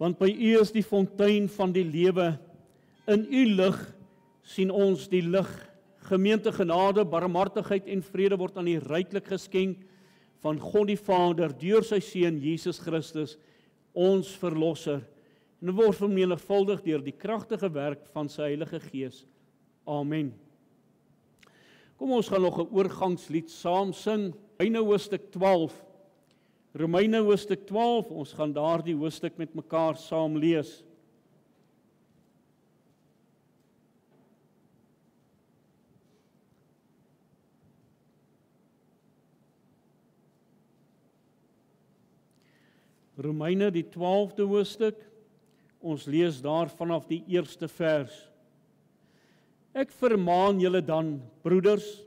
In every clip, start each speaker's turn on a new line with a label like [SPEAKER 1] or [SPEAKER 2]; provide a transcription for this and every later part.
[SPEAKER 1] Want by U is die fontein van die lewe. In U lig sien ons die lig. Gemeente, genade, barmhartigheid en vrede word aan U ryklik geskenk van God die Vader deur sy Seun Jesus Christus, ons verlosser. En dit word vermenigvuldig deur die kragtige werk van sy Heilige Gees. Amen. Kom ons gaan nog 'n oorgangslied saam sing. Romeine hoofstuk 12. Romeine hoofstuk 12, ons gaan daardie hoofstuk met mekaar saam lees. Romeine die 12de hoofstuk, ons lees daar vanaf die eerste vers. Ek vermaan julle dan, broeders,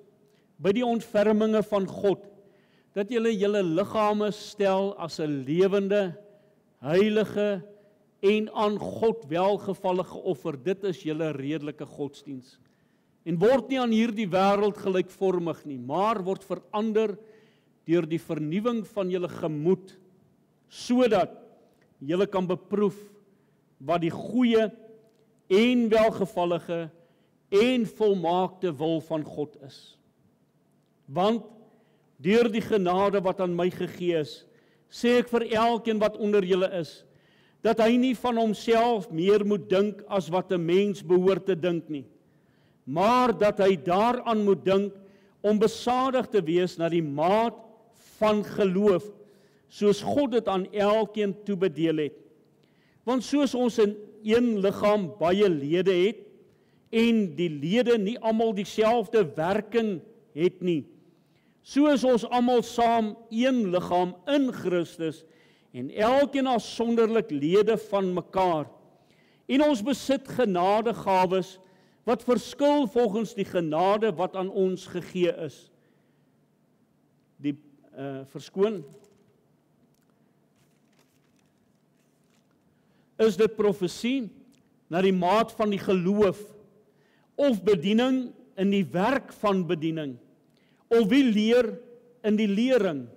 [SPEAKER 1] by die ontferminge van God, dat julle julle liggame stel as 'n lewende, heilige en aan God welgevallige offer. Dit is julle redelike godsdiens. En word nie aan hierdie wêreld gelykvormig nie, maar word verander deur die vernuwing van julle gemoed, sodat julle kan beproef wat die goeie en welgevallige en volmaakte wil van God is. Want deur die genade wat aan my gegee is, sê ek vir elkeen wat onder julle is, dat hy nie van homself meer moet dink as wat 'n mens behoort te dink nie, maar dat hy daaraan moet dink om besadig te wees na die maat van geloof, soos God dit aan elkeen toebedeel het. Want soos ons in een liggaam baie lede het, en die lede nie almal dieselfde werking het nie, so is ons almal saam een liggaam in Christus, en elkeen afsonderlik lede van mekaar. En ons besit genadegawes, wat verskil volgens die genade wat aan ons gegee is. Verskoon. Is dit profesie na die maat van die geloof, of bediening in die werk van bediening, of wie leer in die lering,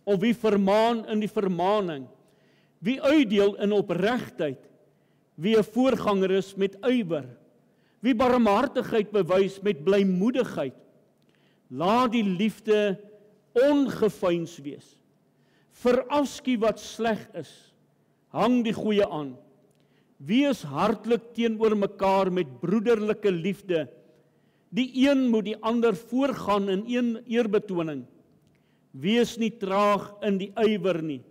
[SPEAKER 1] of wie vermaan in die vermaning, wie uitdeel in opregtheid, wie 'n voorganger is met ywer, wie barmhartigheid bewys met blymoedigheid. Laat die liefde ongeveins wees. Verafskie wat sleg is, hang die goeie aan. Wees hartlik teenoor mekaar met broederlike liefde. Die een moet die ander voorgaan in een eerbetoning. Wees nie traag in die ywer nie.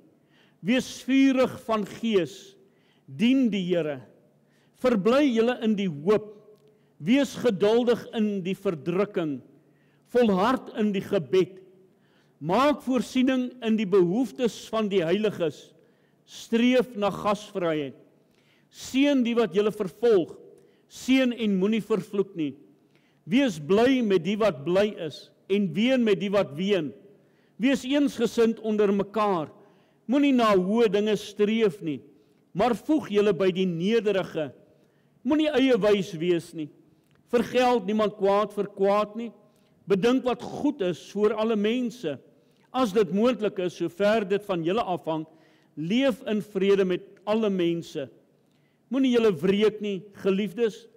[SPEAKER 1] Wees vurig van gees. Dien die Here. Verbly julle in die hoop. Wees geduldig in die verdrukking. Volhard in die gebed. Maak voorsiening in die behoeftes van die heiliges. Streef na gasvryheid. Seën die wat julle vervolg. Seën en moenie vervloek nie. Wees bly met die wat bly is, en ween met die wat ween. Wees eensgesind onder mekaar. Moenie na hoë dinge streef nie, maar voeg julle by die nederige. Moenie eie wys wees nie. Vergeld niemand kwaad vir kwaad nie. Bedink wat goed is voor alle mense. As dit moontlik is, sover dit van julle afhang, leef in vrede met alle mense. Moenie julle wreek nie, geliefdes,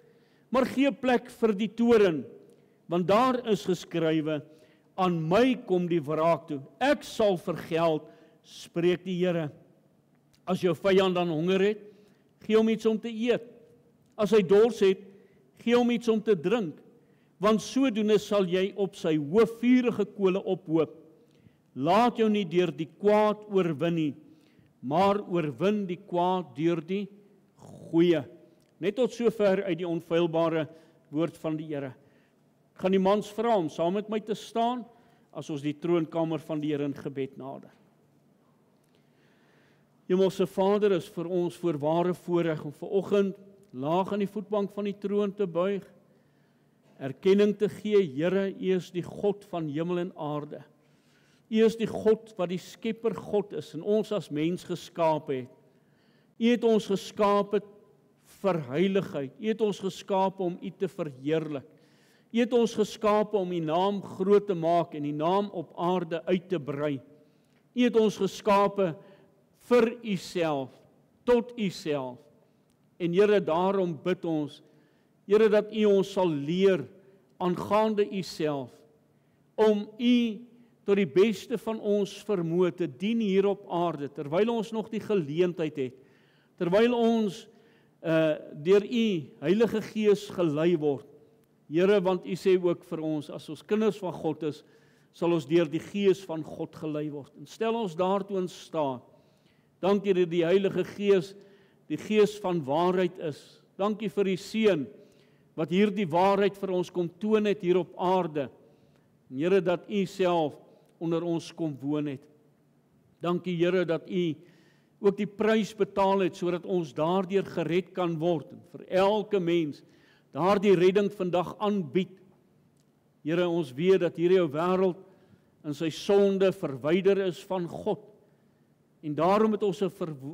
[SPEAKER 1] maar gee plek vir die toorn, want daar is geskrywe, aan my kom die wraak toe. Ek sal vergeld, spreek die Here. As jou vyand dan honger het, gee hom iets om te eet. As hy dors het, gee hom iets om te drink, want sodoende sal jy op sy hoof vurige kole ophoop. Laat jou nie deur die kwaad oorwin nie, maar oorwin die kwaad deur die goeie. Net tot sover uit die onfeilbare woord van die Here. Ek gaan die mans vra om saam met my te staan, as ons die troonkamer van die Here in gebed nader. Hemelse Vader, is vir ons voorware voorreg om vanoggend laag aan die voetbank van die troon te buig, erkenning te gee, Here, U is die God van hemel en aarde. U is die God wat die skepper God is, en ons as mens geskaap het. U het ons geskaap vir heiligheid. U het ons geskaap om U te verheerlik. U het ons geskaap om U naam groot te maak en U naam op aarde uit te brei. U het ons geskaap vir U self. tot U self. En Here, daarom bid ons, Here, dat U ons sal leer aangaande U self, om U tot die beste van ons vermoë te dien hier op aarde, terwyl ons nog die geleentheid het, terwyl ons deur U Heilige Gees gelei word. Here, want U sê ook vir ons, as ons kinders van God is, sal ons deur die Gees van God gelei word. En stel ons daartoe in staat. Dankie dat die Heilige Gees die Gees van waarheid is. Dankie vir die Seun wat hierdie waarheid vir ons kom toon het hier op aarde. En Here, dat U self onder ons kom woon het. Dankie Here dat U ook die prys betaal het sodat ons daardeur gered kan word en vir elke mens daardie redding vandag aanbied. Here, ons weet dat hierdie wêreld in sy sonde verwyder is van God. En daarom het ons 'n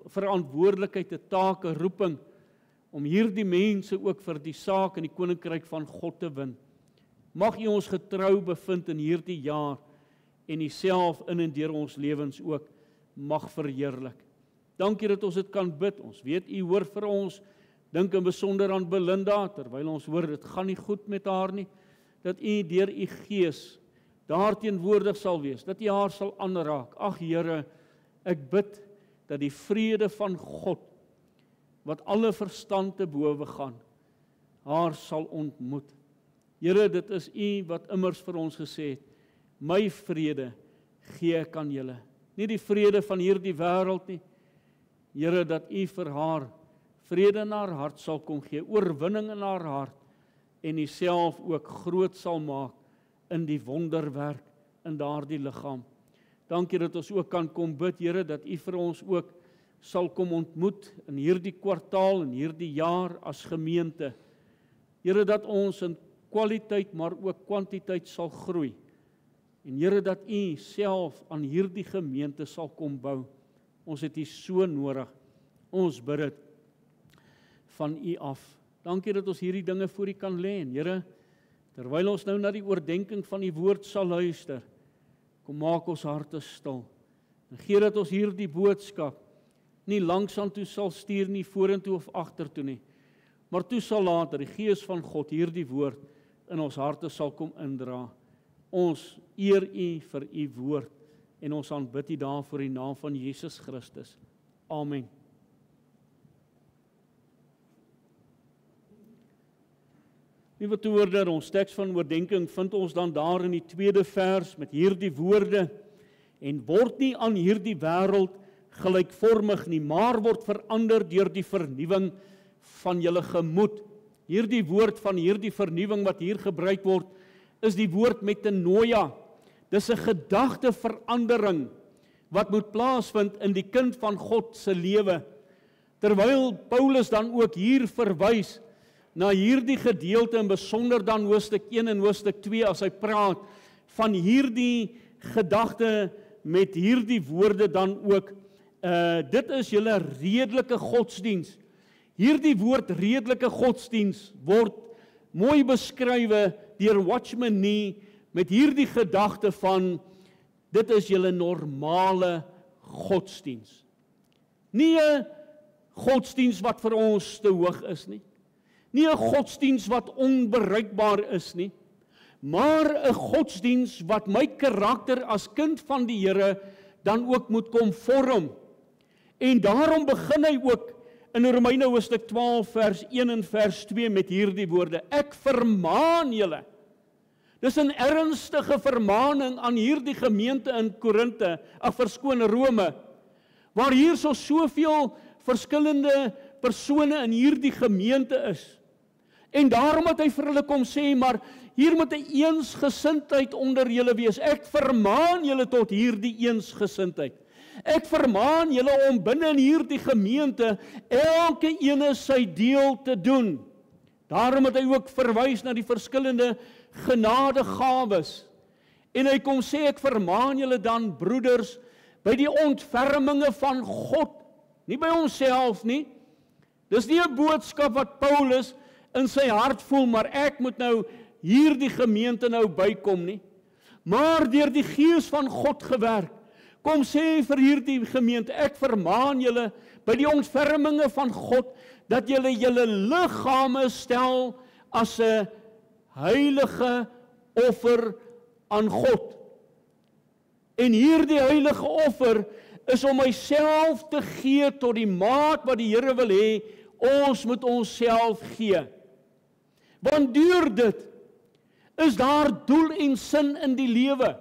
[SPEAKER 1] verantwoordelikheid, 'n taak, 'n roeping om hierdie mense ook vir die saak in die koninkryk van God te win. Mag U ons getrou bevind in hierdie jaar en U self in en deur ons lewens ook mag verheerlik. Dankie dat ons dit kan bid. Ons weet U hoor vir ons. Dink in besonder aan Belinda, terwyl ons hoor dit gaan nie goed met haar nie, dat U deur U Gees daar teenwoordig sal wees, dat U haar sal aanraak. Ag Here, ek bid dat die vrede van God, wat alle verstand te bowe gaan, haar sal ontmoet. Here, dit is U wat immers vir ons gesê het, my vrede gee ek aan julle. Nie die vrede van hierdie wêreld nie. Here, dat U vir haar vrede in haar hart sal kom gee, oorwinning in haar hart, en U self ook groot sal maak in die wonderwerk in daardie liggaam. Dankie dat ons ook kan kom bid, Here, dat U vir ons ook sal kom ontmoet in hierdie kwartaal, in hierdie jaar as gemeente. Here, dat ons in kwaliteit, maar ook kwantiteit sal groei. En Here, dat U self aan hierdie gemeente sal kom bou. Ons het U so nodig. Ons bid dit van U af. Dankie dat ons hierdie dinge voor U kan lê. En Here, terwyl ons nou na die oordeenking van U woord sal luister, kom maak ons harte stil. En gee dat ons hierdie boodskap nie langsaan toe sal stuur nie, vorentoe of agtertoe nie, maar toe sal later die Gees van God hierdie woord in ons harte sal kom indra. Ons eer U vir U woord en ons aanbid U daarvoor in die naam van Jesus Christus. Amen. Liewe toehoorder, ons teks van oordeenking vind ons dan daar in die 2de vers met hierdie woorde: en word nie aan hierdie wêreld gelykvormig nie, maar word verander deur die vernuwing van julle gemoed. Hierdie woord van hierdie vernuwing wat hier gebruik word, is die woord metanoia. Dis 'n gedagteverandering wat moet plaasvind in die kind van God se lewe. Terwyl Paulus dan ook hier verwys na hierdie gedeelte, in besonder dan hoofstuk 1 en hoofstuk 2, as hy praat van hierdie gedagte met hierdie woorde dan ook, dit is julle redelike godsdiens. Hierdie woord redelike godsdiens word mooi beskrywe deur Watchman Nee met hierdie gedagte van, dit is julle normale godsdiens. Nie 'n godsdiens wat vir ons te hoog is nie. Nie 'n godsdiens wat onbereikbaar is nie, maar 'n godsdiens wat my karakter as kind van die Here dan ook moet kom vorm. En daarom begin hy ook in Romeine hoofstuk 12 vers 1 en vers 2 met hierdie woorde: ek vermaan julle. Dis 'n ernstige vermaaning aan hierdie gemeente in Korinte, Rome, waar hier soveel verskillende persone in hierdie gemeente is. En daarom het hy vir hulle kom sê, maar hier moet 'n eensgesindheid onder julle wees. Ek vermaan julle tot hierdie eensgesindheid. Ek vermaan julle om binne in hierdie gemeente elke ene sy deel te doen. Daarom het hy ook verwys na die verskillende genadegawes. En hy kom sê, ek vermaan julle dan, broeders, by die ontferminge van God, nie by onsself nie. Dis nie 'n boodskap wat Paulus in sy hart voel, maar ek moet nou hierdie gemeente nou bykom nie. Maar deur die Gees van God gewerk, Kom sê vir hierdie gemeente, ek vermaan julle by die ontferminge van God, dat julle julle liggame stel as 'n heilige offer aan God. En hierdie heilige offer is om myself te gee tot die maat wat die Here wil hê, ons moet onsself gee. Want deur dit is daar doel en sin in die lewe.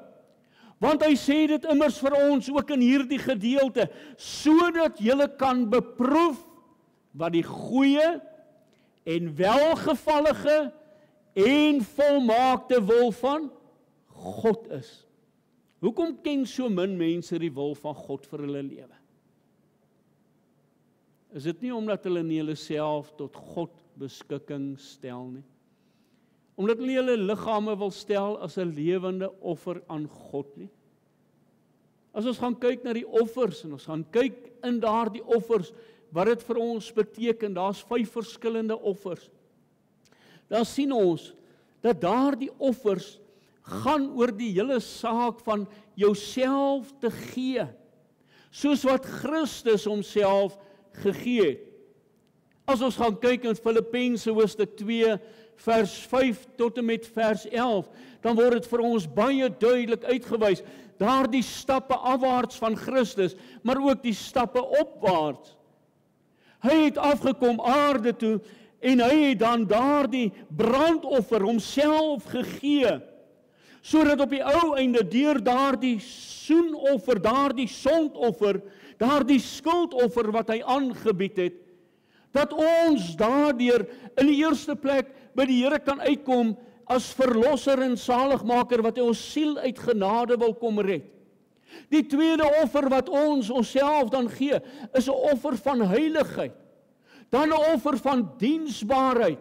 [SPEAKER 1] Want hy sê dit immers vir ons ook in hierdie gedeelte, sodat julle kan beproef wat die goeie en welgevallige en volmaakte wil van God is. Hoekom ken so min mense die wil van God vir hulle lewe? Is dit nie omdat hulle nie hulle self tot God beskikking stel nie? Omdat hulle hulle liggame wil stel as 'n lewende offer aan God nie? As ons gaan kyk na die offers en ons gaan kyk in daardie offers wat dit vir ons beteken, daar's 5 verskillende offers. Dan sien ons dat daardie offers gaan oor die hele saak van jouself te gee, soos wat Christus homself gegee het. As ons gaan kyk in Filippense hoofstuk 2 vers 5 tot en met vers 11, dan word dit vir ons baie duidelik uitgewys, daardie stappe afwaarts van Christus, maar ook die stappe opwaarts. Hy het afgekom aarde toe, en hy het dan daardie brandoffer homself gegee, sodat op die ou einde deur daardie soenoffer, daardie sondoffer, daardie skuldoffer wat hy aangebied het, dat ons daardeur in die eerste plek by die Here kan uitkom as verlosser en saligmaker wat ons siel uit genade wil kom red. Die tweede offer wat ons onsself dan gee, is 'n offer van heiligheid. Dan 'n offer van diensbaarheid.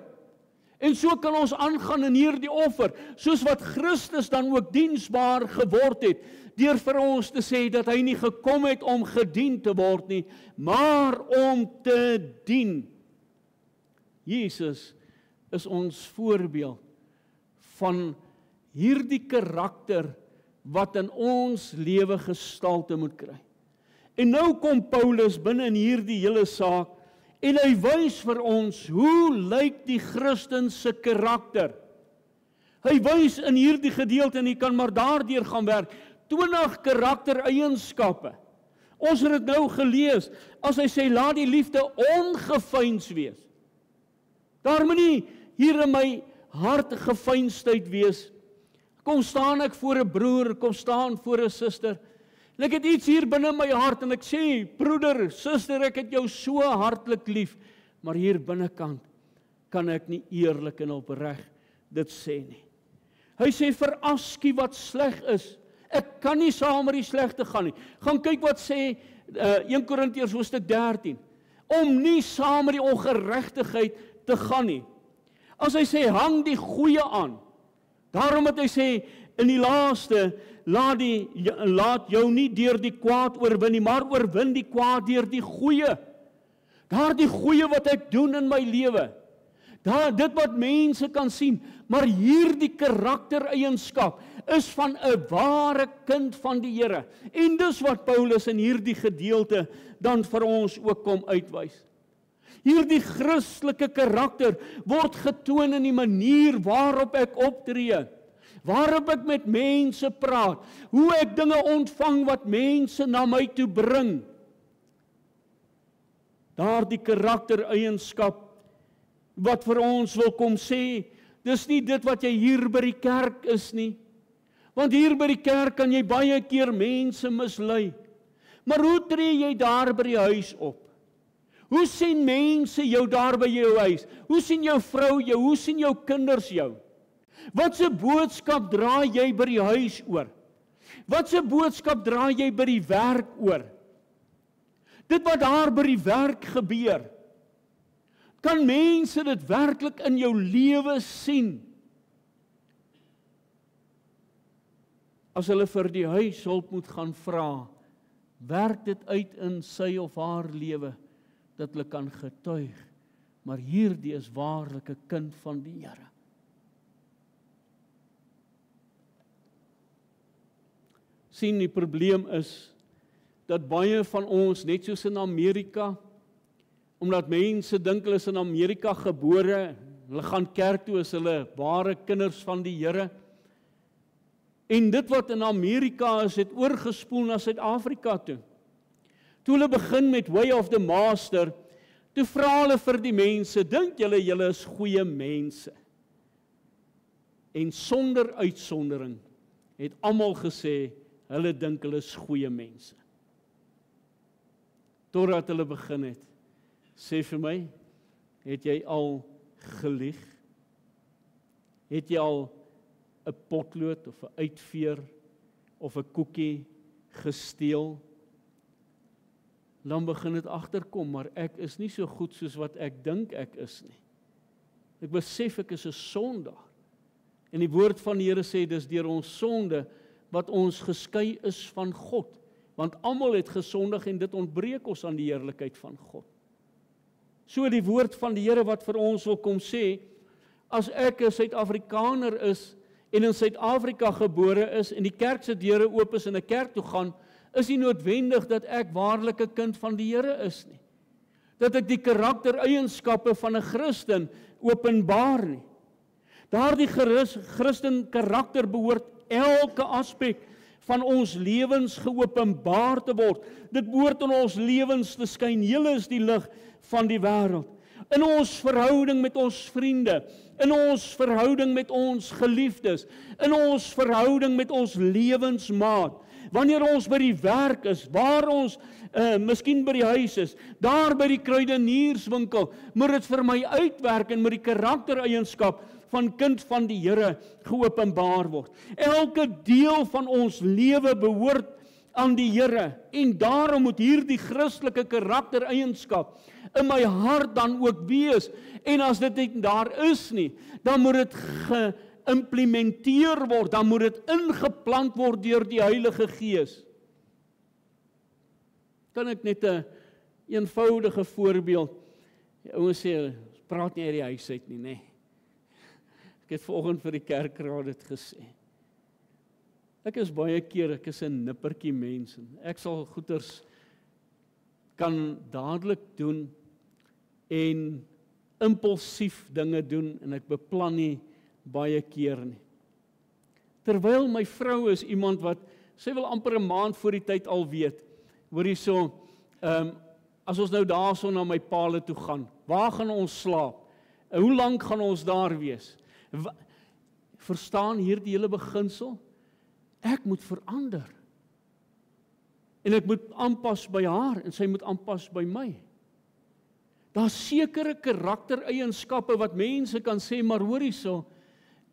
[SPEAKER 1] En so kan ons aangaan in hierdie offer, soos wat Christus dan ook diensbaar geword het, deur vir ons te sê dat hy nie gekom het om gedien te word nie, maar om te dien. Jesus is ons voorbeeld van hierdie karakter wat in ons lewe gestalte moet kry. En nou kom Paulus binne in hierdie hele saak, en hy wys vir ons, hoe lyk die Christen se karakter? Hy wys in hierdie gedeelte, en jy kan maar daardeur gaan werk, 20 karaktereienskappe. Ons het dit nou gelees, as hy sê, laat die liefde ongeveins wees. Daar moet nie hier in my hart geveinsdheid wees. Kom staan ek voor 'n broer, kom staan voor 'n suster, en ek het iets hier binne my hart, en ek sê, broeder, suster, ek het jou so hartlik lief, maar hier binnekant kan ek nie eerlik en opreg dit sê nie. Hy sê, veraskie wat sleg is. Ek kan nie saam met die slegte gaan nie. Gaan kyk wat sê 1 Korintiërs hoofstuk 13, om nie saam met die ongeregtigheid te gaan nie. As hy sê, hang die goeie aan, daarom het hy sê, in die laaste, laat jou nie deur die kwaad oorwin nie, maar oorwin die kwaad deur die goeie. Daardie goeie wat ek doen in my lewe, dit wat mense kan sien, maar hierdie karaktereienskap is van 'n ware kind van die Here. En dis wat Paulus in hierdie gedeelte dan vir ons ook kom uitwys. Hierdie Christelike karakter word getoon in die manier waarop ek optree, waarop ek met mense praat, hoe ek dinge ontvang wat mense na my toe bring. Daardie karaktereienskap wat vir ons wil kom sê, dis nie dit wat jy hier by die kerk is nie. Want hier by die kerk kan jy baie keer mense mislei. Maar hoe tree jy daar by die huis op? Hoe sien mense jou daar by jou huis? Hoe sien jou vrou jou? Hoe sien jou kinders jou? Watse boodskap dra jy by die huis oor? Watse boodskap dra jy by die werk oor? Dit wat daar by die werk gebeur, kan mense dit werklik in jou lewe sien? As hulle vir die huishulp moet gaan vra, werk dit uit in sy of haar lewe, dat hulle kan getuig, maar hierdie is waarlik 'n kind van die Here. Sien, die probleem is, dat baie van ons, net soos in Amerika, omdat mense dink hulle is in Amerika gebore, hulle gaan kerk toe as hulle ware kinders van die Here, en dit wat in Amerika is, het oorgespoel na Suid-Afrika toe. Toe hulle begin met Way of the Master, toe vra hulle vir die mense, dink julle is goeie mense? En sonder uitsondering het almal gesê, hulle dink hulle is goeie mense. Totdat hulle begin het, sê vir my, het jy al gelieg? Het jy al 'n potlood of 'n uitveer of 'n koekie gesteel? Dan begin dit agterkom, maar ek is nie so goed soos wat ek dink ek is nie. Ek besef ek is 'n sondaar. En die woord van die Here sê, dis deur ons sonde wat ons geskei is van God. Want almal het gesondig en dit ontbreek ons aan die heerlikheid van God. So die woord van die Here wat vir ons wil kom sê, as ek 'n Suid-Afrikaner is en in Suid-Afrika gebore is en die kerk se deure oop is en 'n kerk toe gaan, is nie noodwendig dat ek waarlik 'n kind van die Here is nie. Dat ek die karaktereienskappe van 'n Christen openbaar nie. Daardie Christen karakter behoort elke aspek van ons lewens geopenbaar te word. Dit behoort in ons lewens te skyn. Julle is die lig van die wêreld. In ons verhouding met ons vriende, in ons verhouding met ons geliefdes, in ons verhouding met ons lewensmaat. Wanneer ons by die werk is, waar ons miskien by die huis is, daar by die kruidenierswinkel, moet dit vir my uitwerk en met die karaktereienskap van kind van die Here geopenbaar word. Elke deel van ons lewe behoort aan die Here en daarom moet hierdie Christelike karaktereienskap in my hart dan ook wees. En as dit nie daar is nie, dan moet dit geïmplementeer word, dan moet dit ingeplant word deur die Heilige Gees. Kan ek net 'n eenvoudige voorbeeld? Die ouens sê, praat nie uit die huis uit nie, nê. Ek het vanoggend vir die kerkraad dit gesê. Ek is baie keer, ek is 'n nippertjie mens. Ek sal goeders kan dadelik doen en impulsief dinge doen en ek beplan nie baie keer nie. Terwyl my vrou is iemand wat, sy wil amper 'n maand voor die tyd al weet, hoor hierso, as ons nou daarso na my paal toe gaan, waar gaan ons slaap? Hoe lank gaan ons daar wees? Verstaan hierdie hele beginsel? Ek moet verander. En ek moet aanpas by haar en sy moet aanpas by my. Daar's sekere karaktereienskappe wat mense kan sê, maar hoor hierso,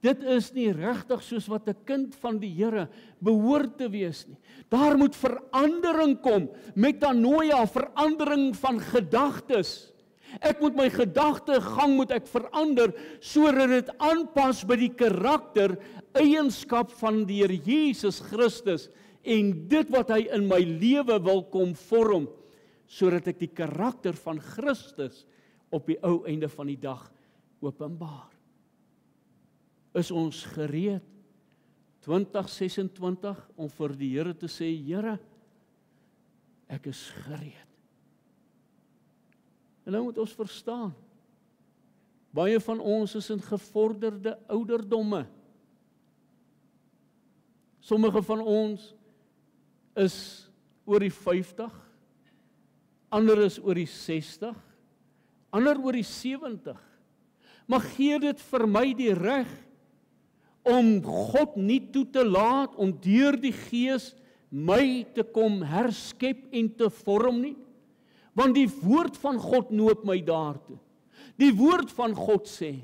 [SPEAKER 1] dit is nie regtig soos wat 'n kind van die Here behoort te wees nie. Daar moet verandering kom, metanoia, verandering van gedagtes. Ek moet my gedagtegang moet ek verander sodat dit aanpas by die karaktereienskap van die Here Jesus Christus en dit wat hy in my lewe wil kom vorm, sodat ek die karakter van Christus op die ou einde van die dag openbaar. Is ons gereed 2026 om vir die Here te sê, Here, ek is gereed. En nou moet ons verstaan, baie van ons is in gevorderde ouderdomme. Sommige van ons is oor die 50, ander is oor die 60, ander oor die 70. Maar gee dit vir my die reg om God nie toe te laat om deur die Gees my te kom herskep en te vorm nie? Want die woord van God noop my daartoe. Die woord van God sê,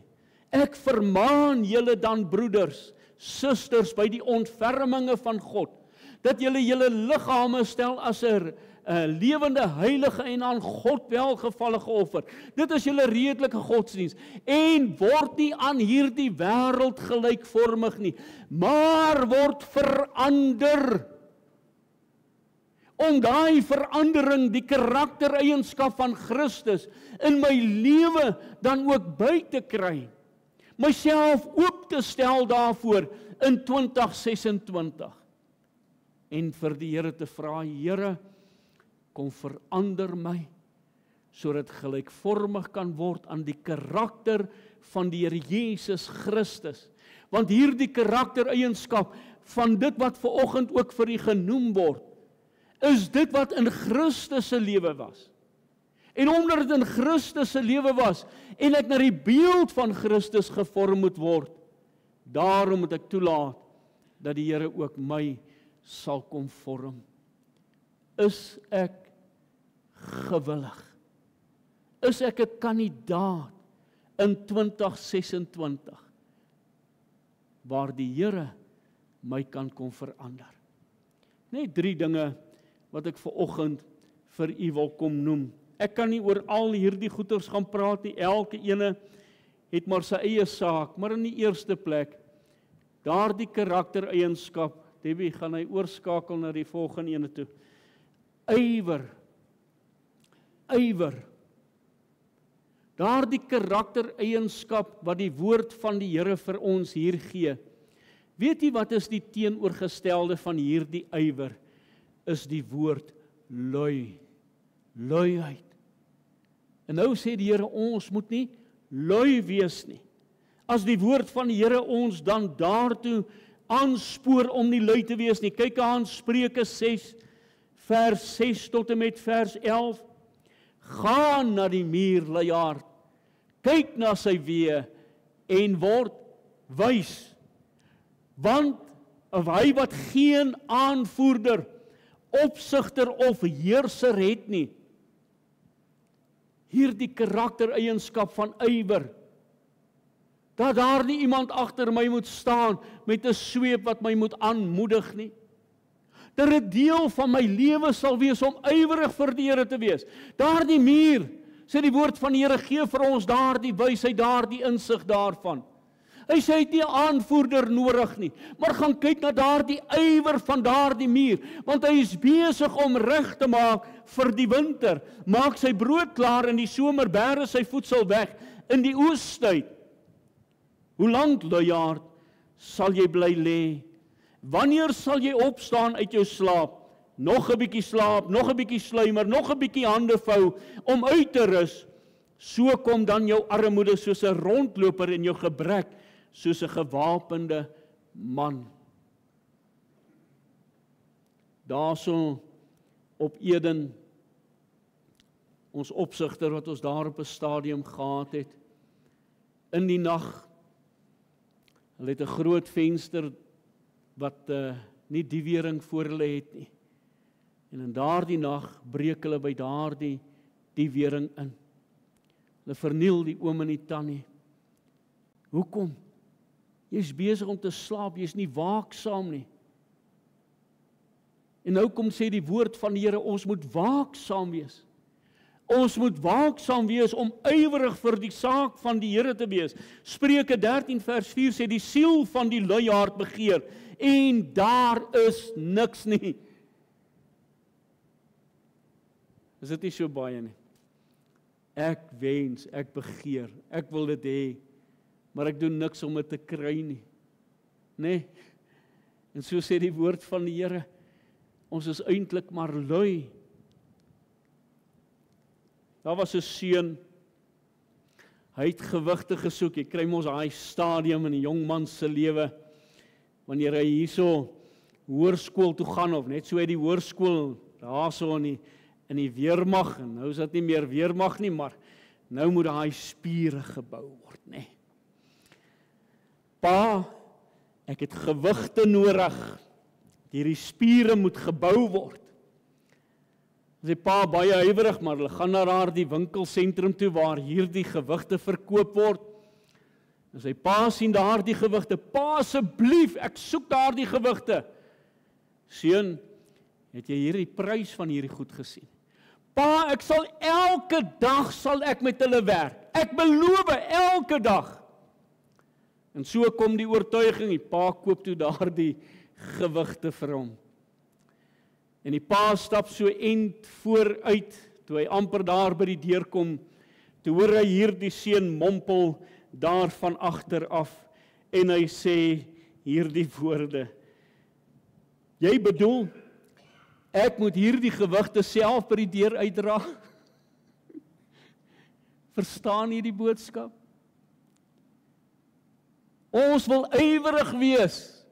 [SPEAKER 1] ek vermaan julle dan broeders, susters by die ontferminge van God, dat julle julle liggame stel as 'n lewende heilige en aan God welgevallige offer. Dit is julle redelike godsdiens en word nie aan hierdie wêreld gelykvormig nie, maar word verander. Om daai verandering, die karaktereienskap van Christus in my lewe dan ook by te kry. Myself oop te stel daarvoor in 2026. En vir die Here te vra, Here, kom verander my, sodat gelykvormig kan word aan die karakter van die Here Jesus Christus. Want hierdie karaktereienskap van dit wat vanoggend ook vir u genoem word, is dit wat in Christus se lewe was. En omdat dit in Christus se lewe was, en ek na die beeld van Christus gevorm moet word, daarom moet ek toelaat, dat die Here ook my sal kom vorm. Is ek gewillig? Is ek 'n kandidaat in 2026, waar die Here my kan kom verander? Net 3 dinge wat ek vanoggend vir u wil kom noem. Ek kan nie oor al hierdie goeters gaan praat nie, elke ene het maar sy eie saak, maar in die eerste plek, daardie karaktereienskap, Debbie, gaan hy oorskakel na die volgende ene toe. Ywer. Daardie karaktereienskap wat die woord van die Here vir ons hier gee. Weet jy wat is die teenoorgestelde van hierdie ywer? Is die woord lui. Luiheid. En nou sê die Here, ons moet nie lui wees nie. As die woord van die Here ons dan daartoe aanspoor om nie lui te wees nie. Kyk aan Spreuke 6, vers 6 tot en met vers 11. Gaan na die muur, luiaard. Kyk na sy weë en word wys. Want hy wat geen aanvoerder, opsigter of heerser het nie, hierdie karaktereienskap van ywer, dat daar nie iemand agter my moet staan met 'n sweep wat my moet aanmoedig nie. Dat 'n deel van my lewe sal wees om ywerig vir die Here te wees. Daardie muur, sê die woord van die Here, gee vir ons daardie wysheid, daardie insig daarvan. Hy sê hy het nie 'n aanvoerder nodig nie, maar gaan kyk na daardie ywer van daardie muur, want hy is besig om reg te maak vir die winter. Maak sy brood klaar in die somer, bære sy voedsel weg in die oestyd. Hoe lank, luiaard, sal jy bly lê? Wanneer sal jy opstaan uit jou slaap? Nog 'n bietjie slaap, nog 'n bietjie sluimer, nog 'n bietjie hande vou om uit te rus. So kom dan jou armoede soos 'n rondloper en jou gebrek soos 'n gewapende man. Daarso op Eden, ons opsigter wat ons daar op 'n stadium gehad het, in die nag, hulle het 'n groot venster wat nie die wering voor hulle het nie. En in daardie nag breek hulle by daardie die wering in. Hulle verniel die oom en die tannie. Hoekom? Jy is besig om te slaap, jy is nie waaksaam nie. En nou kom sê die woord van die Here, ons moet waaksaam wees. Ons moet waaksaam wees om ywerig vir die saak van die Here te wees. Spreuke 13 vers 4 sê, die siel van die luiaard begeer, en daar is niks nie. Is dit nie so baie nie? Ek wens, ek begeer, ek wil dit hê, maar ek doen niks om dit te kry nie. Nee. En so sê die woord van die Here, ons is eintlik maar lui. Daar was 'n seun, hy het gewigte gesoek, jy kry mos daai stadium in 'n jong man se lewe, wanneer hy hierso hoërskool toe gaan, of net so uit die hoërskool, daarso in die weermag, en nou is dit nie meer weermag nie, maar nou moet daai spiere gebou word, nê. Pa, ek het gewigte nodig, hierdie spiere moet gebou word. Sy pa baie huiwerig, maar hulle gaan na daardie winkelsentrum toe waar hierdie gewigte verkoop word. En sy pa sien daardie gewigte, pa asseblief, ek soek daardie gewigte. Seun, het jy hierdie prys van hierdie goed gesien? Pa, ek sal elke dag sal ek met hulle werk. Ek beloof elke dag. En so kom die oortuiging, die pa koop toe daardie gewigte vir hom. En die pa stap so end vooruit, toe hy amper daar by die deur kom, toe hoor hy hierdie seun mompel daar van agter af, en hy sê hierdie woorde, jy bedoel, Ek moet hierdie gewigte self by die deur uitdra. Verstaan jy die boodskap? Ons wil ywerig wees,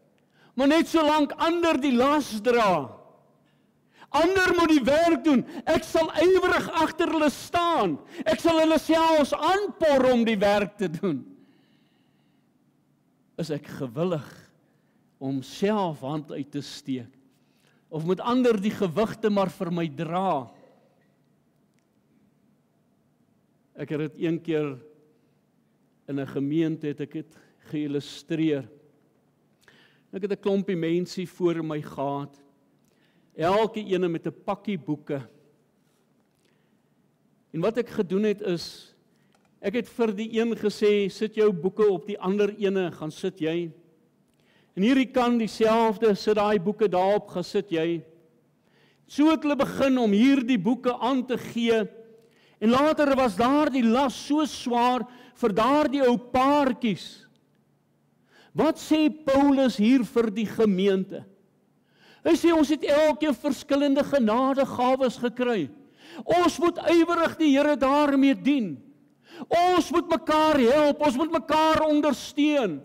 [SPEAKER 1] maar net solank ander die las dra. Ander moet die werk doen. Ek sal ywerig agter hulle staan. Ek sal hulle selfs aanpor om die werk te doen. Is ek gewillig om self hand uit te steek? Of moet ander die gewigte maar vir my dra? Ek het dit een keer in 'n gemeente het ek dit geïllustreer. Ek het 'n klompie mense voor my gehad. Elke ene met 'n pakkie boeke. En wat ek gedoen het is, ek het vir die een gesê, sit jou boeke op die ander ene, gaan sit jy. En hierdie kan dieselfde, sit daai boeke daarop, gaan sit jy. So het hulle begin om hierdie boeke aan te gee. En later was daardie las so swaar vir daardie ou paartjies. Wat sê Paulus hier vir die gemeente? Hy sê ons het elkeen verskillende genadegawes gekry. Ons moet ywerig die Here daarmee dien. Ons moet mekaar help, ons moet mekaar ondersteun.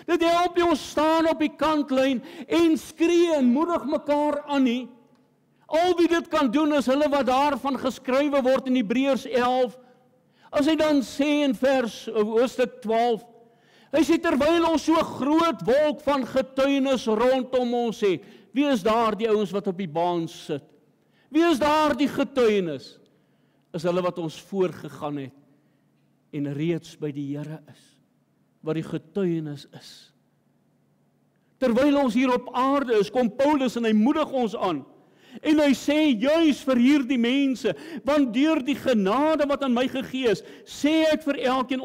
[SPEAKER 1] Dit help jy ons staan op die kantlyn en skree en moedig mekaar aan nie. Al wie dit kan doen is hulle wat daarvan geskrywe word in Hebreërs 11. As hy dan sê in hoofstuk 12, hy sê terwyl ons so groot wolk van getuienis rondom ons het, wie is daar die ouens wat op die baan sit? Wie is daar die getuienis? Is hulle wat ons voorgegaan het en reeds by die Here is, wat die getuienis is. Terwyl ons hier op aarde is, kom Paulus en hy moedig ons aan. En hy sê juis vir hierdie mense, want deur die genade wat aan my gegee is, sê ek vir elkeen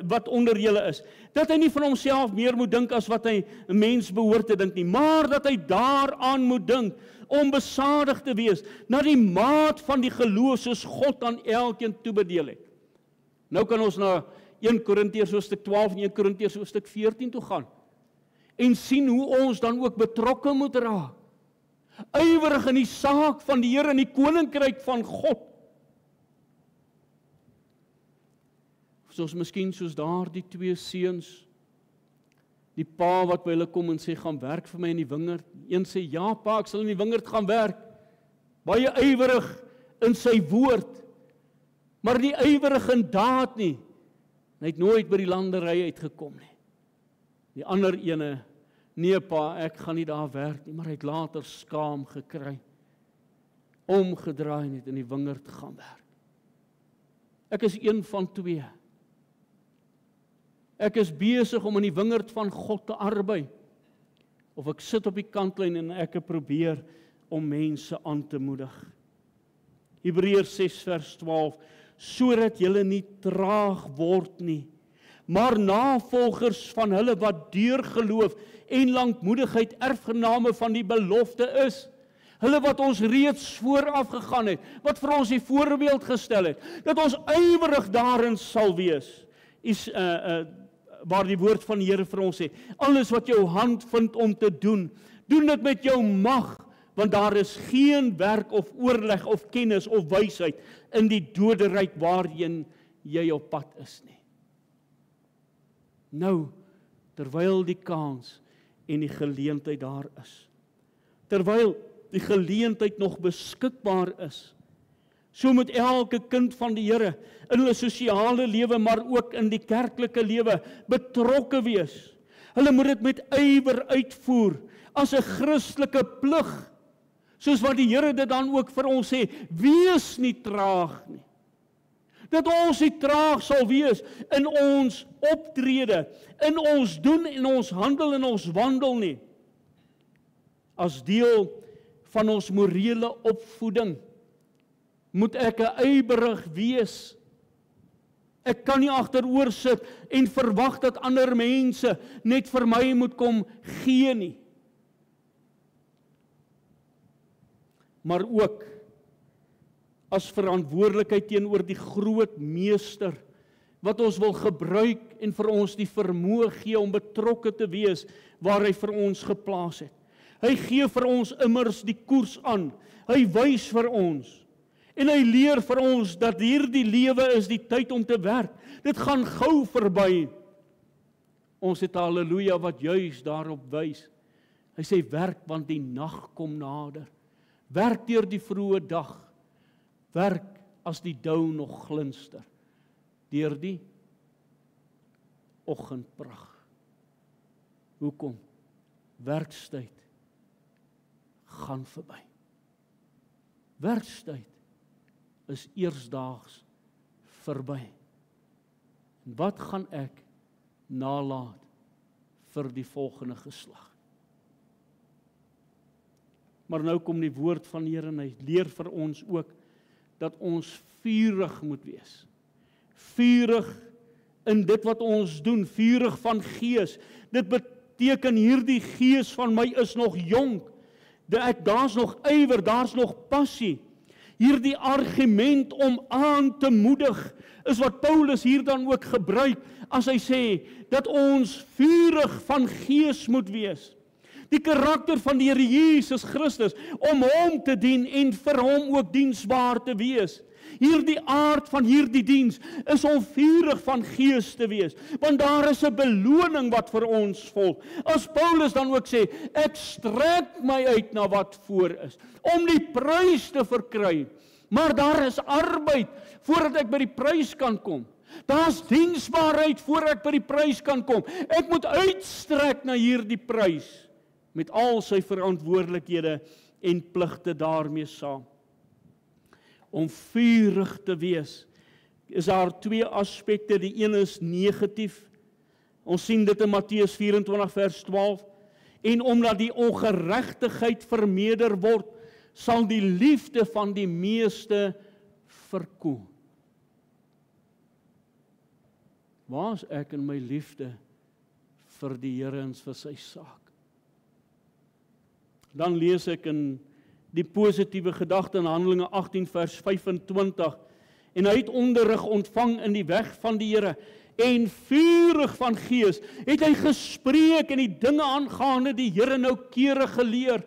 [SPEAKER 1] wat onder julle is, dat hy nie van homself meer moet dink as wat hy 'n mens behoort te dink nie, maar dat hy daaraan moet dink om besadig te wees na die maat van die geloof soos God aan elkeen toebedeel het. Nou kan ons na 1 Korintiërs hoofstuk 12 en 1 Korintiërs hoofstuk 14 toe gaan en sien hoe ons dan ook betrokke moet raak. Ywerig in die saak van die Here in die koninkryk van God. Soos miskien soos daardie 2 seuns, die pa wat by hulle kom en sê, gaan werk vir my in die wingerd. Een sê, ja pa, ek sal in die wingerd gaan werk. Baie ywerig in sy woord, maar nie ywerig in daad nie. Hy het nooit by die landery uitgekom nie. Die ander ene, nee pa, ek gaan nie daar werk nie, maar hy het later skaam gekry, omgedraai en het in die wingerd gaan werk. Ek is een van 2. Ek is besig om in die wingerd van God te arbei, of ek sit op die kantlyn en ek probeer om mense aan te moedig. Hebreërs 6 vers 12, sodat julle nie traag word nie, maar navolgers van hulle wat deur geloof en lankmoedigheid erfgename van die belofte is. Hulle wat ons reeds vooraf gegaan het, wat vir ons die voorbeeld gestel het, dat ons ywerig daarin sal wees, is waar die woord van die Here vir ons sê, alles wat jou hand vind om te doen, doen dit met jou mag, want daar is geen werk of oorleg of kennis of wysheid in die doderyk waarheen jy op pad is nie. Nou, terwyl die kans en die geleentheid daar is, terwyl die geleentheid nog beskikbaar is, so moet elke kind van die Here in hulle sosiale lewe, maar ook in die kerklike lewe betrokke wees. Hulle moet dit met ywer uitvoer as 'n Christelike plig, soos wat die Here dit dan ook vir ons sê, wees nie traag nie. Dat ons nie traag sal wees in ons optrede, in ons doen en ons handel en ons wandel nie. As deel van ons morele opvoeding moet ek 'n ywerig wees. Ek kan nie agteroor sit en verwag dat ander mense net vir my moet kom gee nie. Maar ook as verantwoordelikheid teenoor die groot meester, wat ons wil gebruik en vir ons die vermoë gee om betrokke te wees waar hy vir ons geplaas het. Hy gee vir ons immers die koers aan. Hy wys vir ons. En hy leer vir ons dat hierdie lewe is die tyd om te werk. Dit gaan gou verby. Ons het halleluja wat juis daarop wys. Hy sê werk want die nag kom nader. Werk deur die vroeë dag. Werk as die dou nog glinster. Deur die oggendprag. Hoekom? Werkstyd gaan verby. Werkstyd is eersdaags verby. En wat gaan ek nalaat vir die volgende geslag? Maar nou kom die woord van die Here en hy leer vir ons ook dat ons vurig moet wees. Vurig in dit wat ons doen, vurig van gees. Dit beteken hierdie gees van my is nog jonk. Daar's nog ywer, daar's nog passie. Hierdie argument om aan te moedig is wat Paulus hier dan ook gebruik as hy sê dat ons vurig van gees moet wees. Die karakter van die Here Jesus Christus om hom te dien en vir hom ook diensbaar te wees. Hierdie aard van hierdie diens is om vurig van gees te wees, want daar is 'n beloning wat vir ons volg. As Paulus dan ook sê, ek strek my uit na wat voor is, om die prys te verkry, maar daar is arbeid voordat ek by die prys kan kom. Daar's diensbaarheid voor ek by die prys kan kom. Ek moet uitstrek na hierdie prys, met al sy verantwoordelikhede en pligte daarmee saam. Om vurig te wees, is daar twee aspekte. Die een is negatief. Ons sien dit in Matteus 24 vers 12. En omdat die ongeregtigheid vermeerder word, sal die liefde van die meeste verkoel. Waar is ek in my liefde vir die Here en vir sy saak? Dan lees ek in die positiewe gedagte in Handelinge 18 vers 25. En hy het onderrig ontvang in die weg van die Here en vurig van gees het hy gespreek en die dinge aangaande die Here noukeurig geleer.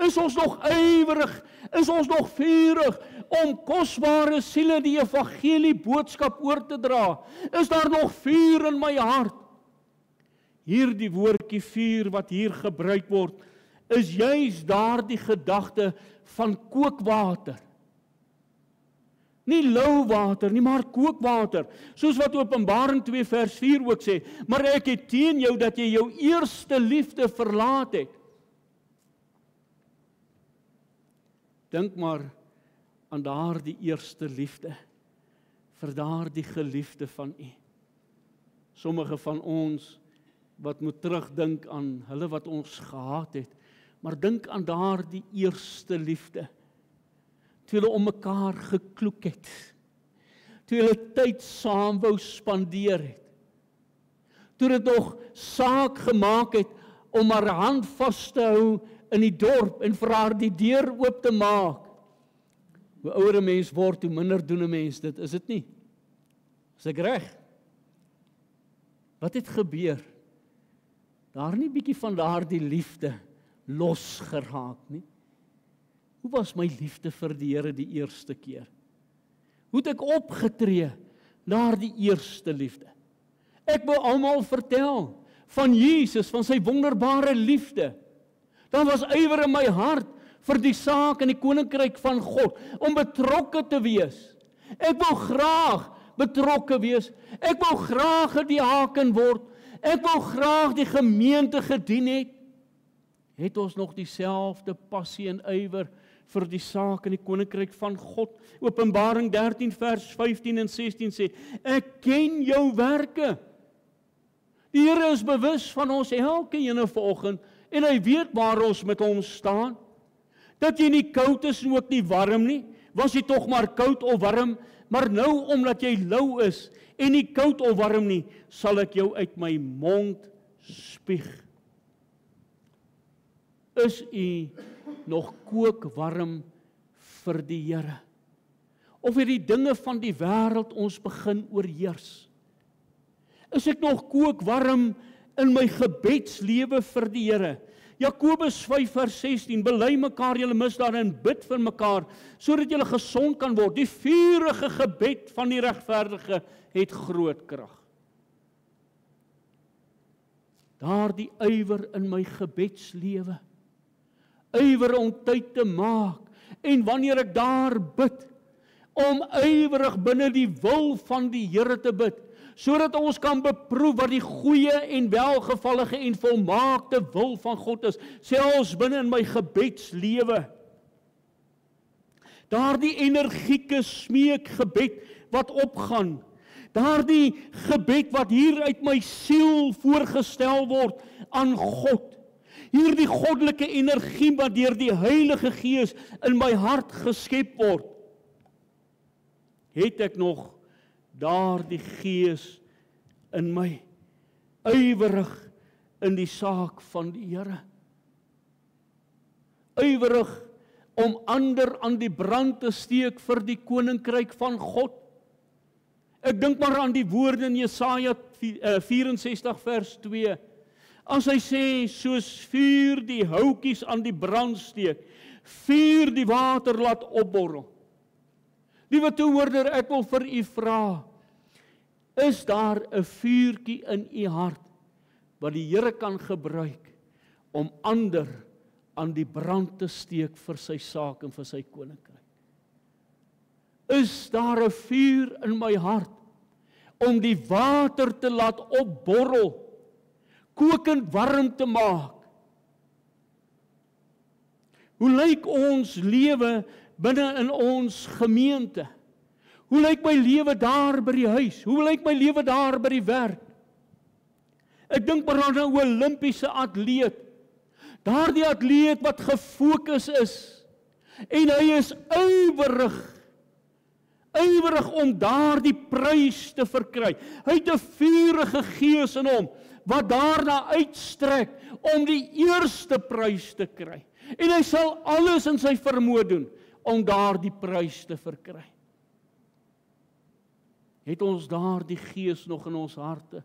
[SPEAKER 1] Is ons nog ywerig? Is ons nog vurig om kosbare siele die evangelie boodskap oor te dra? Is daar nog vuur in my hart? Hierdie woordjie vuur wat hier gebruik word, is juis daardie gedagte van kookwater. Nie lou water nie, maar kookwater. Soos wat Openbaring 2 vers 4 ook sê, maar ek het teen jou dat jy jou eerste liefde verlaat het. Dink maar aan daardie eerste liefde, vir daardie geliefde van u. Sommige van ons wat moet terugdink aan hulle wat ons gehaat het, maar dink aan daardie eerste liefde, toe hulle om mekaar gekloek het, toe hulle tyd saam wou spandeer het, toe dit nog saak gemaak het om haar hand vas te hou in die dorp en vir haar die deur oop te maak. Hoe ouer 'n mens word, hoe minder doen 'n mens dit, is dit nie? Is ek reg? Wat het gebeur? Daar nie bietjie van daardie liefde losgeraak nie. Hoe was my liefde vir die Here die eerste keer? Hoe het ek opgetree na die eerste liefde? Ek wil almal vertel van Jesus, van sy wonderbare liefde. Daar was ywer in my hart vir die saak in die koninkryk van God, om betrokke te wees. Ek wil graag betrokke wees. Ek wil graag 'n diaken word. Ek wil graag die gemeente gedien het. Het ons nog dieselfde passie en ywer vir die saak in die koninkryk van God? Openbaring 13 vers 15 en 16 sê, ek ken jou werke. Die Here is bewus van ons elke ene vanoggend en hy weet waar ons met hom staan. Dat jy nie koud is en ook nie warm nie. Was jy tog maar koud of warm, maar nou omdat jy lou is en nie koud of warm nie, sal ek jou uit my mond spieg. Is u nog kookwarm vir die Here? Of het die dinge van die wêreld ons begin oorheers? Is ek nog kookwarm in my gebedslewe vir die Here? Jakobus 5 vers 16, bely mekaar julle misdade en bid vir mekaar, sodat julle gesond kan word. Die vurige gebed van die regverdige het groot krag. Daardie ywer in my gebedslewe, ywer om tyd te maak, en wanneer ek daar bid, om ywerig binne die wil van die Here te bid, sodat ons kan beproef wat die goeie en welgevallige en volmaakte wil van God is, selfs binne in my gebedslewe. Daardie energieke smeekgebed wat opgaan, daardie gebed wat hier uit my siel voorgestel word aan God, hierdie goddelike energie wat deur die Heilige Gees in my hart geskep word, het ek nog daardie Gees in my, ywerig in die saak van die Here, ywerig om ander aan die brand te steek vir die koninkryk van God. Ek dink maar aan die woorde in Jesaja 64 vers 2, as hy sê, soos vuur die houtjies aan die brand steek, vuur die water laat opborrel. Liewe toehoorder, ek wil vir u vra, is daar 'n vuurtjie in u hart, wat die Here kan gebruik, om ander aan die brand te steek vir sy saak en vir sy koninkryk? Is daar 'n vuur in my hart, om die water te laat opborrel, kokend warm te maak? Hoe lyk ons lewe binne in ons gemeente? Hoe lyk my lewe daar by die huis? Hoe lyk my lewe daar by die werk? Ek dink maar aan 'n Olimpiese atleet. Daardie atleet wat gefokus is, en hy is ywerig om daardie prys te verkry. Hy het 'n vurige gees in hom, wat daarna uitstrek om die eerste prys te kry. En hy sal alles in sy vermoë doen om daardie prys te verkry. Het ons daardie gees nog in ons harte?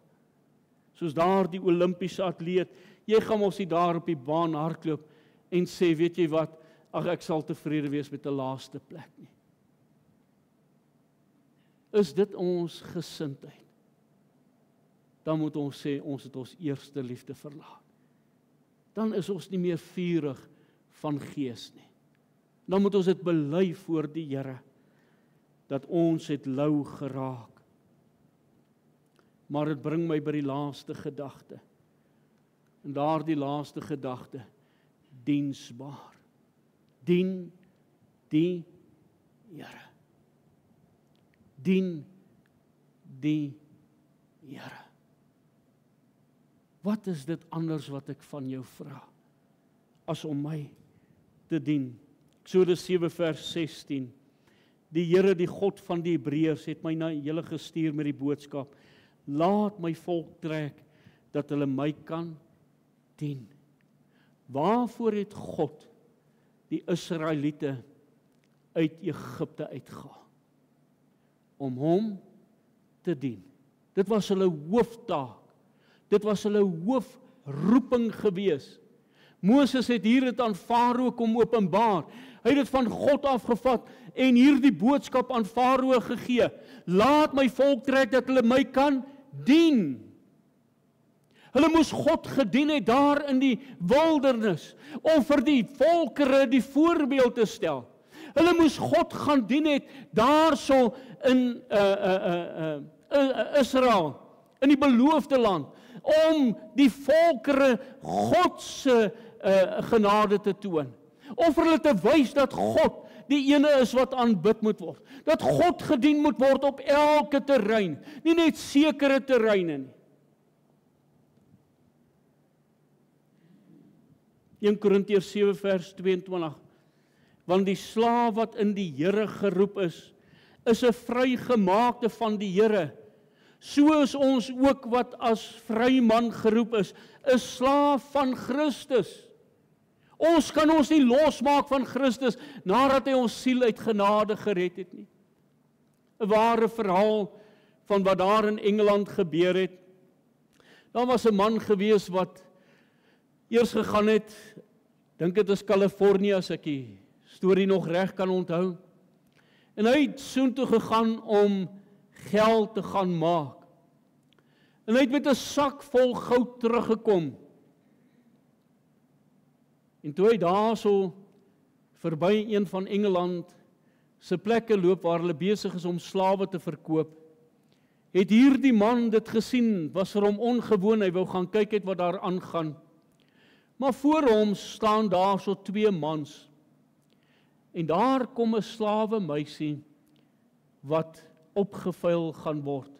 [SPEAKER 1] Soos daardie Olimpiese atleet, jy gaan mos nie daar op die baan hardloop en sê, weet jy wat, ag ek sal tevrede wees met 'n laaste plek nie. Is dit ons gesindheid? Dan moet ons sê, ons het ons eerste liefde verlaat. Dan is ons nie meer vurig van gees nie. Dan moet ons dit bely voor die Here, dat ons het lou geraak. Maar dit bring my by die laaste gedagte. En daardie laaste gedagte, diensbaar. Dien die Here. Dien die Here. Wat is dit anders wat ek van jou vra, as om my te dien? Eksodus 7 vers 16. Die Here, die God van die Hebreërs, het my na julle gestuur met die boodskap: laat my volk trek, dat hulle my kan dien. Waarvoor het God die Israeliete uit Egipte uitgehaal? Om hom te dien. Dit was hulle hooftaak. Dit was hulle hoofroeping gewees. Moses het hier dit aan Farao kom openbaar. Hy het dit van God afgevat en hierdie boodskap aan Farao gegee: laat my volk trek dat hulle my kan dien. Hulle moes God gedien het daar in die wildernis, om vir die volkere die voorbeeld te stel. Hulle moes God gaan dien het daarso in Israel, in die beloofde land, om die volkere God se genade te toon. Om vir hulle te wys dat God die ene is wat aanbid moet word. Dat God gedien moet word op elke terrein, nie net sekere terreine nie. 1 Korintiërs 7 vers 22. Want die slaaf wat in die Here geroep is 'n vrygemaakte van die Here. So is ons ook wat as vryman geroep is 'n slaaf van Christus. Ons kan ons nie losmaak van Christus nadat hy ons siel uit genade gered het nie. 'n Ware verhaal van wat daar in Engeland gebeur het. Daar was 'n man gewees wat eers gegaan het, dink dit is Kalifornië as ek die storie nog reg kan onthou. En hy het soontoe gegaan om geld te gaan maak. En hy het met 'n sak vol goud teruggekom. En toe hy daar so verby een van Engeland se plekke loop waar hulle besig is om slawe te verkoop, het hierdie man dit gesien, was vir hom ongewoon, hy wou gaan kyk het wat daar aangaan. Maar voor hom staan daar so 2 mans. En daar kom 'n slawe meisie wat opgevuil gaan word.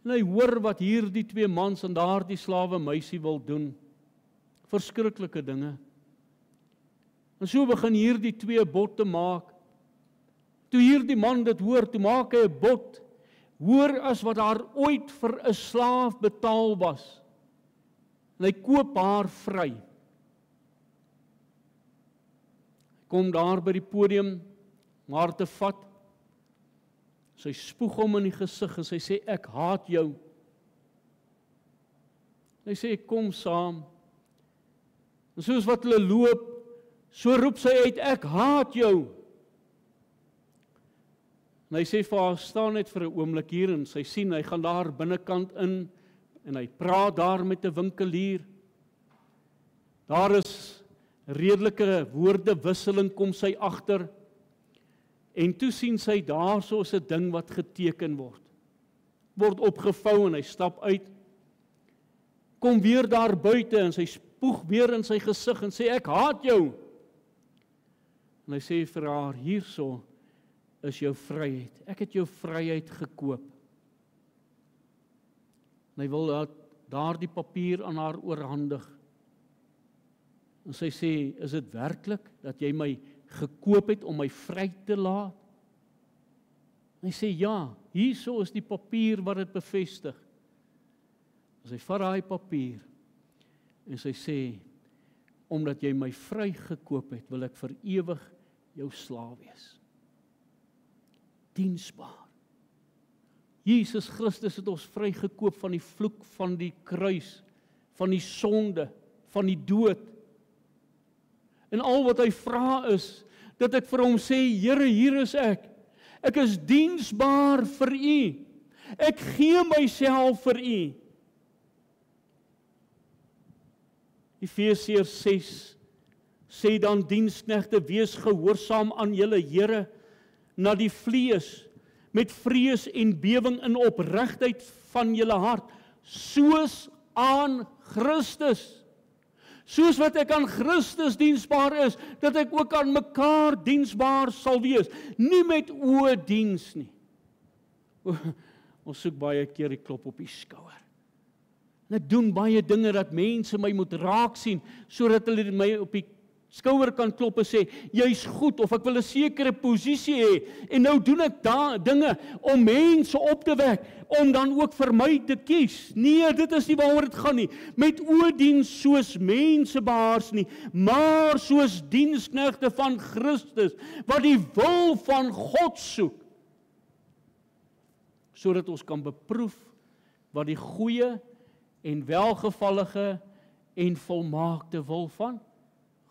[SPEAKER 1] En hy hoor wat hierdie 2 mans en daardie slawe meisie wil doen. Verskriklike dinge. En so begin hierdie 2 bot te maak. Toe hierdie man dit hoor, toe maak hy 'n bot, hoor as wat daar ooit vir 'n slaaf betaal was. En hy koop haar vry. Kom daar by die podium, om haar te vat. Sy spoeg hom in die gesig en sy sê, ek haat jou. Hy sê, kom saam. En soos wat hulle loop, so roep sy uit, ek haat jou. En hy sê vir haar, staan net vir 'n oomblik hier, en sy sien, hy gaan daar binnekant in, en hy praat daar met 'n winkelier. Daar is redelike woordewisseling, kom sy agter, en toe sien sy daar soos 'n ding wat geteken word opgevou, en hy stap uit, kom weer daar buite, en sy spoeg weer in sy gesig, en sê, ek haat jou. En hy sê vir haar, hierso is jou vryheid, ek het jou vryheid gekoop. En hy wil daar die papier aan haar oorhandig. En sy sê, is dit werklik dat jy my gekoop het om my vry te laat? En hy sê, ja, hierso is die papier wat dit bevestig. En sy vat daai papier, en sy sê, omdat jy my vry gekoop het, wil ek vir ewig jou slaaf wees. Diensbaar. Jesus Christus het ons vrygekoop van die vloek van die kruis, van die sonde, van die dood. En al wat hy vra is, dat ek vir hom sê, Here, hier is ek. Ek is diensbaar vir U. Ek gee myself vir U. Efesiërs 6 sê dan, diensknegte, wees gehoorsaam aan julle Here, na die vlees, met vrees en bewing in opregtheid van julle hart, soos aan Christus. Soos wat ek aan Christus diensbaar is, dat ek ook aan mekaar diensbaar sal wees. Nie met oë-diens nie. Ons soek baie keer die klop op die skouer. En ek doen baie dinge dat mense my moet raak sien, sodat hulle my op die skouer kan klop en sê, jy's goed, of ek wil 'n sekere posisie hê, en nou doen ek dinge om mense op te wek, om dan ook vir my te kies. Nee, dit is nie waaroor dit gaan nie. Met oë-diens soos mense behaars nie, maar soos diensknegte van Christus, wat die wil van God soek, sodat ons kan beproef wat die goeie en welgevallige en volmaakte wil van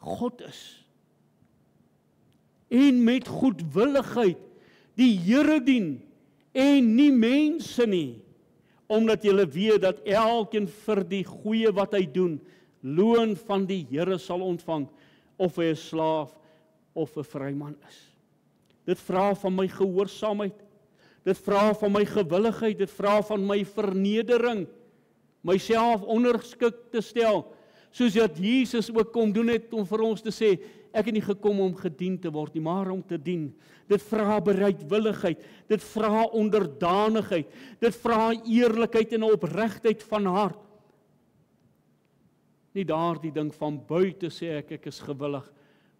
[SPEAKER 1] God is. En met goedwilligheid die Here dien en nie mense nie, omdat julle weet dat elkeen vir die goeie wat hy doen, loon van die Here sal ontvang, of hy 'n slaaf of 'n vryman is. Dit vra van my gehoorsaamheid, dit vra van my gewilligheid, dit vra van my vernedering, myself ondergeskik te stel, soos dat Jesus ook kom doen het om vir ons te sê, ek het nie gekom om gedien te word nie, maar om te dien. Dit vra bereidwilligheid, dit vra onderdanigheid, dit vra eerlikheid en opregtheid van hart. Nie daardie ding van buite sê ek is gewillig,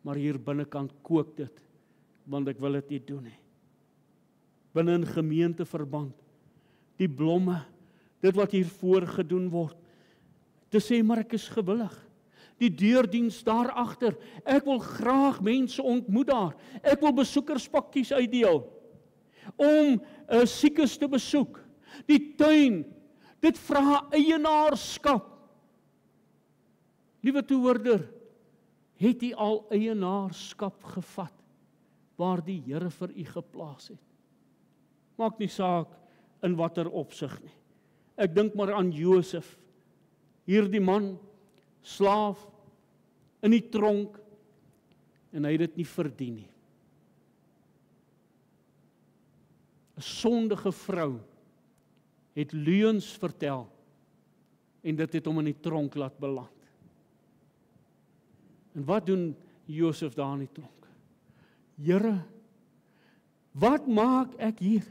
[SPEAKER 1] maar hier binnekant kook dit, want ek wil dit nie doen nie. Binne in gemeenteverband, die blomme, dit wat hier voorgedoen word, te sê, maar ek is gewillig. Die deurdiens daar agter, ek wil graag mense ontmoet daar. Ek wil besoekerspakkies uitdeel, om siekes te besoek. Die tuin, dit vra eienaarskap. Liewe toehoorder, het u al eienaarskap gevat waar die Here vir u geplaas het? Maak nie saak in watter opsig nie. Ek dink maar aan Josef, hierdie man, slaaf, in die tronk, en hy het dit nie verdien nie. 'n Sondige vrou het leuns vertel, en dit het hom in die tronk laat beland. En wat doen Josef daar in die tronk? Here, wat maak ek hier?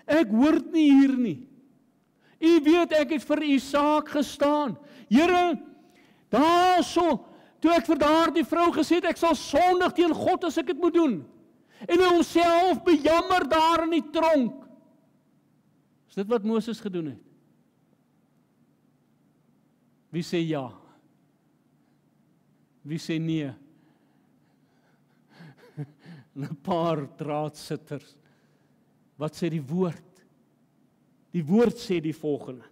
[SPEAKER 1] Ek hoort nie hier nie. U weet, ek het vir u saak gestaan. Here, daarso, toe ek vir daardie vrou gesê het, ek sal sondig teen God as ek dit moet doen. En hy homself bejammer daar in die tronk. Is dit wat Moses gedoen het? Wie sê ja? Wie sê nee? 'n paar draadsitters. Wat sê die woord? Die woord sê die volgende.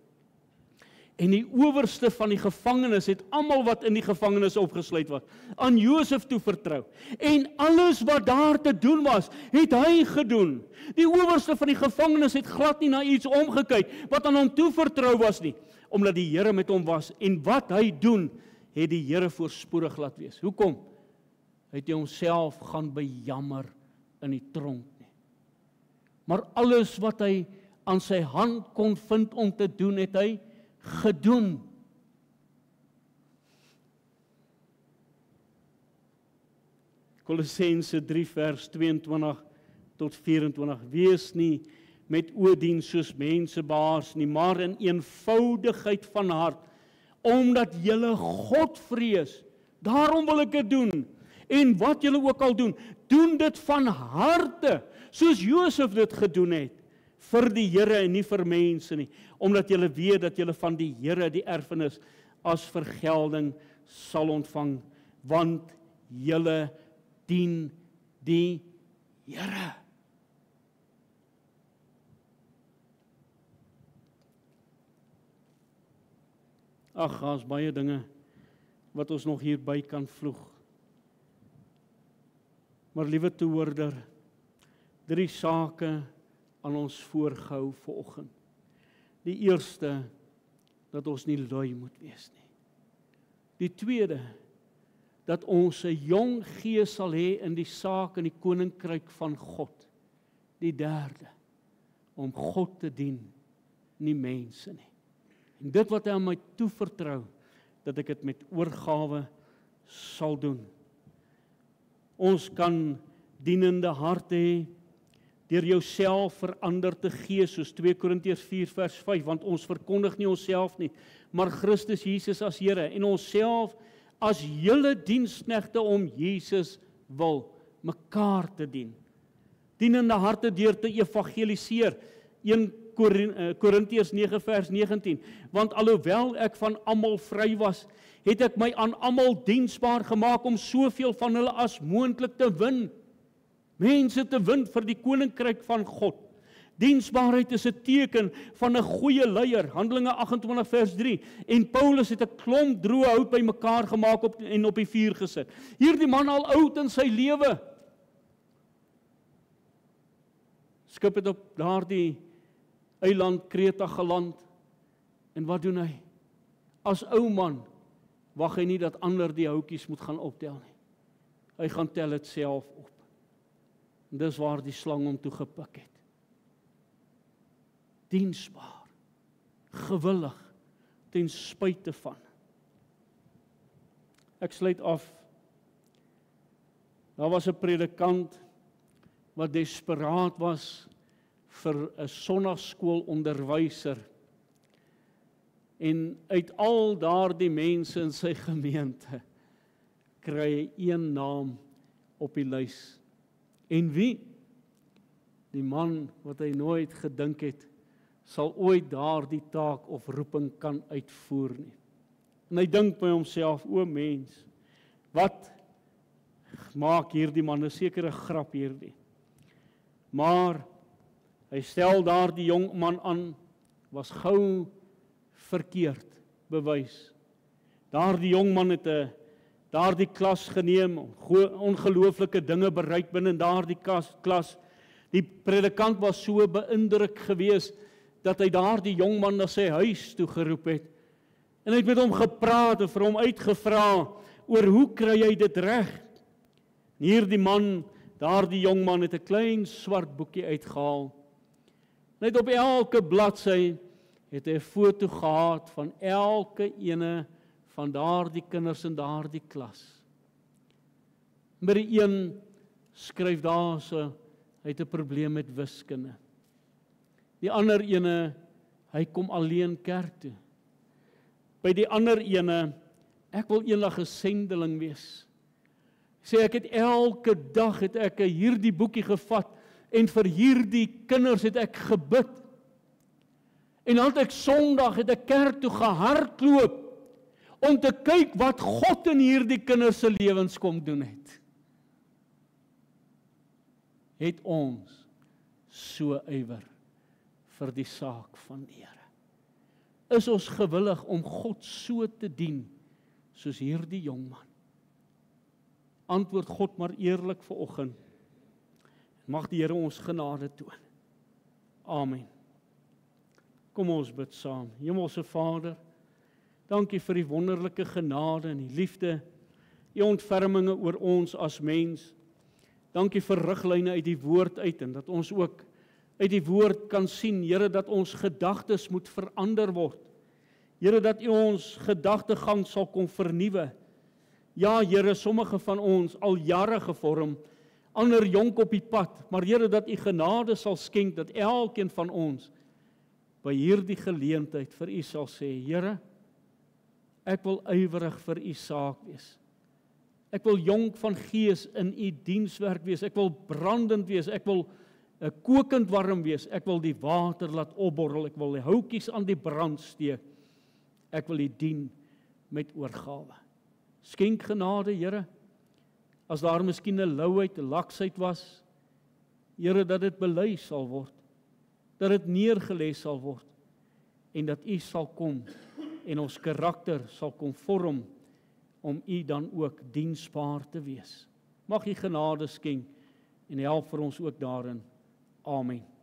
[SPEAKER 1] En die owerste van die gevangenes het almal wat in die gevangenis opgesluit was, aan Josef toe vertrou. En alles wat daar te doen was, het hy gedoen. Die owerste van die gevangenis het glad nie na iets omgekyk wat aan hom toevertrou was nie, omdat die Here met hom was. En wat hy doen, het die Here voorspoedig laat wees. Hoekom? Hy het homself gaan bejammer in die tronk nie. Maar alles wat hy aan sy hand kon vind om te doen, het hy gedoen. Kolossense 3 vers 22 tot 24. Wees nie met oordien soos mense baas nie, maar in eenvoudigheid van hart, omdat julle God vrees. Daarom wil ek dit doen. En wat julle ook al doen, doen dit van harte, soos Josef dit gedoen het, vir die Here en nie vir mense nie, omdat julle weet dat julle van die Here die erfenis as vergelding sal ontvang, want julle dien die Here. Ag, daar's baie dinge wat ons nog hierby kan vloeg. Maar liewe toehoorder, 3 sake aan ons voorgehou vanoggend. Die eerste, dat ons nie lui moet wees nie. Die tweede, dat ons 'n jong gees sal hê in die saak in die koninkryk van God. Die derde, om God te dien, nie mense nie. En dit wat hy aan my toevertrou, dat ek dit met oorgawe sal doen. Ons kan dienende harte hê, deur jouself verander te gee, soos 2 Korintiërs 4 vers 5, want ons verkondig nie onsself nie, maar Christus Jesus as Here, en onsself as julle diensknegte om Jesus wil, mekaar te dien. Dienende harte deur te evangeliseer, 1 Korintiërs 9 vers 19, want alhoewel ek van almal vry was, het ek my aan almal diensbaar gemaak om soveel van hulle as moontlik te win. Mense te win vir die koninkryk van God. Diensbaarheid is 'n teken van 'n goeie leier, Handelinge 28 vers 3. En Paulus het 'n klomp droë hout bymekaar gemaak en op die vuur gesit. Hierdie man al oud in sy lewe. Skip het op daardie eiland Kreta geland. En wat doen hy? As ou man wag hy nie dat ander die houtjies moet gaan optel nie. Hy gaan tel dit self op. En dis waar die slang hom toe gepik het. Diensbaar, gewillig, ten spyte van. Ek sluit af. Daar was 'n predikant wat desperaat was vir 'n sonnaskoolonderwyser. En uit al daardie mense in sy gemeente kry hy een naam op die lys. En wie? Die man wat hy nooit gedink het sal ooit daardie taak of roeping kan uitvoer nie. En hy dink by homself, o mens, wat maak hierdie man 'n sekere grap hierdie. Maar hy stel daardie jong man aan, was gou verkeerd bewys. Daardie jong man het daardie klas geneem, ongelooflike dinge bereik binne daardie klas. Die predikant was so beïndruk gewees dat hy daardie jong man na sy huis toe geroep het. En hy het met hom gepraat en vir hom uitgevra oor hoe kry jy dit reg? En hierdie man, daardie jong man het 'n klein swart boekie uitgehaal. Net op elke bladsy het hy 'n foto gehad van elke ene van daardie kinders in daardie klas. By die een skryf daar so, hy het 'n probleem met wiskunde. Die ander ene, hy kom alleen kerk toe. By die ander ene, ek wil eendag 'n sendeling wees. Sê ek het elke dag het ek hierdie boekie gevat en vir hierdie kinders het ek gebid. En dan het ek Sondag het ek kerk toe gehardloop om te kyk wat God in hierdie kinders se lewens kom doen het. Het ons so ywer vir die saak van die Here? Is ons gewillig om God so te dien soos hierdie jong man? Antwoord God maar eerlik vanoggend. Mag die Here ons genade toon. Amen. Kom ons bid saam. Hemelse Vader, dankie vir die wonderlike genade en die liefde, die ontferminge oor ons as mens. Dankie vir riglyne uit die woord uit en dat ons ook uit die woord kan sien, Here, dat ons gedagtes moet verander word. Here, dat U ons gedagtegang sal kom vernuwe. Ja, Here, sommige van ons al jare gevorm, ander jonk op die pad, maar Here, dat U genade sal skenk, dat elkeen van ons by hierdie geleentheid vir U sal sê, Here, ek wil ywerig vir U saak wees. Ek wil jonk van gees in U dienswerk wees, ek wil brandend wees, ek wil kokend warm wees, ek wil die water laat opborrel, ek wil die houtjies aan die brand steek, ek wil U dien met oorgawe. Skenk genade, Here, as daar miskien 'n louheid, 'n laksheid was, Here, dat dit bely sal word, dat dit neergelê sal word, en dat U sal kom, en ons karakter sal kom vorm, om U dan ook diensbaar te wees. Mag U genade skenk, en help vir ons ook daarin. Amen.